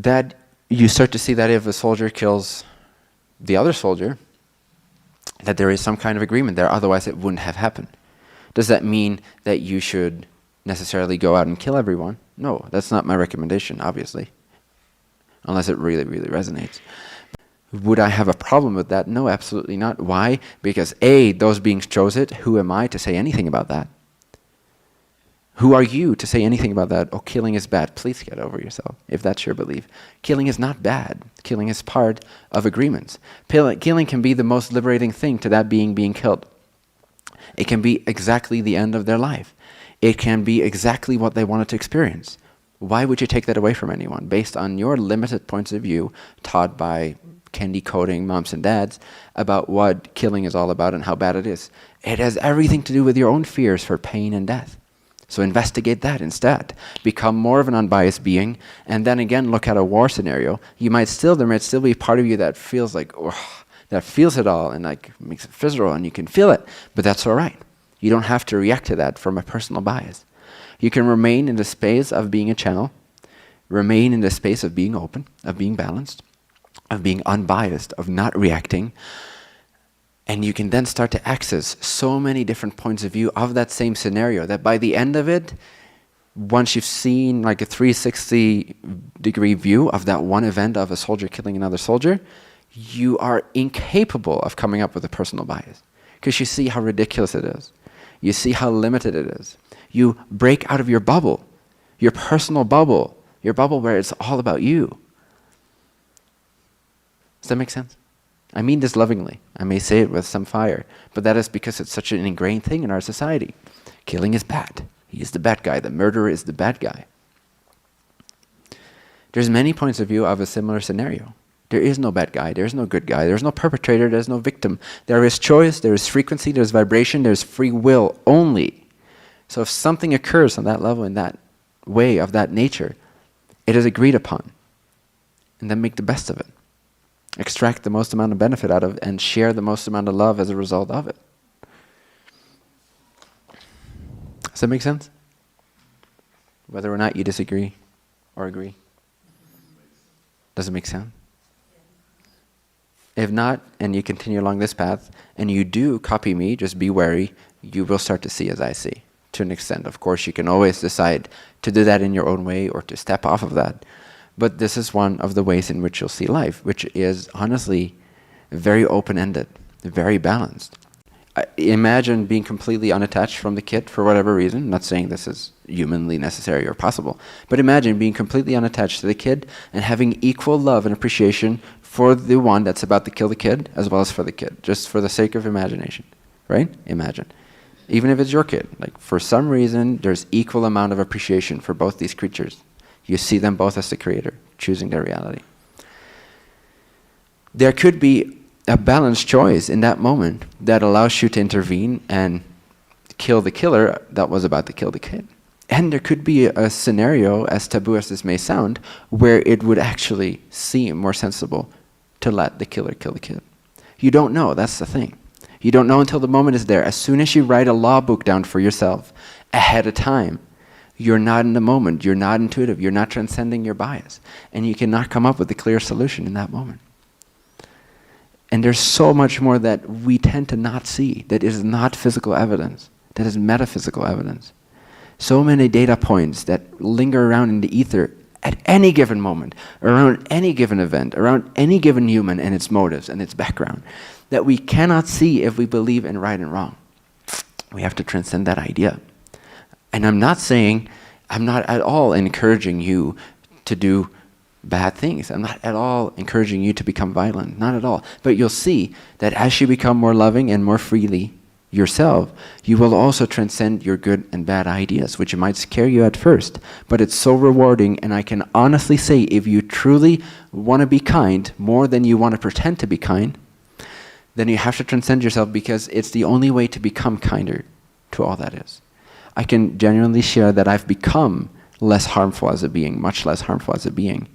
that you start to see that if a soldier kills the other soldier, that there is some kind of agreement there, otherwise it wouldn't have happened. Does that mean that you should necessarily go out and kill everyone? No, that's not my recommendation, obviously, unless it really, really resonates. Would I have a problem with that? No, absolutely not. Why? Because A, those beings chose it. Who am I to say anything about that? Who are you to say anything about that? Oh, killing is bad. Please get over yourself, if that's your belief. Killing is not bad. Killing is part of agreements. Killing can be the most liberating thing to that being killed. It can be exactly the end of their life. It can be exactly what they wanted to experience. Why would you take that away from anyone? Based on your limited points of view, taught by candy coating moms and dads, about what killing is all about and how bad it is. It has everything to do with your own fears for pain and death. So investigate that instead. Become more of an unbiased being, and then again look at a war scenario. There might still be part of you that feels like, oh, that feels it all and like makes it visceral and you can feel it, but that's all right. You don't have to react to that from a personal bias. You can remain in the space of being a channel, remain in the space of being open, of being balanced, of being unbiased, of not reacting, and you can then start to access so many different points of view of that same scenario that by the end of it, once you've seen like a 360-degree view of that one event of a soldier killing another soldier, you are incapable of coming up with a personal bias because you see how ridiculous it is. You see how limited it is. You break out of your bubble, your personal bubble, your bubble where it's all about you. Does that make sense? I mean this lovingly. I may say it with some fire, but that is because it's such an ingrained thing in our society. Killing is bad. He is the bad guy. The murderer is the bad guy. There's many points of view of a similar scenario. There is no bad guy. There is no good guy. There's no perpetrator. There's no victim. There is choice. There is frequency. There's vibration. There's free will only. So if something occurs on that level, in that way, of that nature, it is agreed upon. And then make the best of it. Extract the most amount of benefit out of it and share the most amount of love as a result of it. Does that make sense? Whether or not you disagree or agree. Does it make sense? If not, and you continue along this path, and you do copy me, just be wary, you will start to see as I see, to an extent. Of course, you can always decide to do that in your own way or to step off of that. But this is one of the ways in which you'll see life, which is honestly very open-ended, very balanced. Imagine being completely unattached from the kid for whatever reason. I'm not saying this is humanly necessary or possible, but imagine being completely unattached to the kid and having equal love and appreciation for the one that's about to kill the kid as well as for the kid, just for the sake of imagination, right? Imagine. Even if it's your kid, like for some reason, there's equal amount of appreciation for both these creatures. You see them both as the creator, choosing their reality. There could be a balanced choice in that moment that allows you to intervene and kill the killer that was about to kill the kid. And there could be a scenario, as taboo as this may sound, where it would actually seem more sensible to let the killer kill the kid. You don't know, that's the thing. You don't know until the moment is there. As soon as you write a law book down for yourself ahead of time, you're not in the moment, you're not intuitive, you're not transcending your bias, and you cannot come up with a clear solution in that moment. And there's so much more that we tend to not see, that is not physical evidence, that is metaphysical evidence. So many data points that linger around in the ether at any given moment, around any given event, around any given human and its motives and its background, that we cannot see if we believe in right and wrong. We have to transcend that idea. And I'm not at all encouraging you to do bad things. I'm not at all encouraging you to become violent, not at all. But you'll see that as you become more loving and more freely yourself, you will also transcend your good and bad ideas, which might scare you at first, but it's so rewarding. And I can honestly say, if you truly want to be kind more than you want to pretend to be kind, then you have to transcend yourself, because it's the only way to become kinder to all that is. I can genuinely share that I've become less harmful as a being, much less harmful as a being,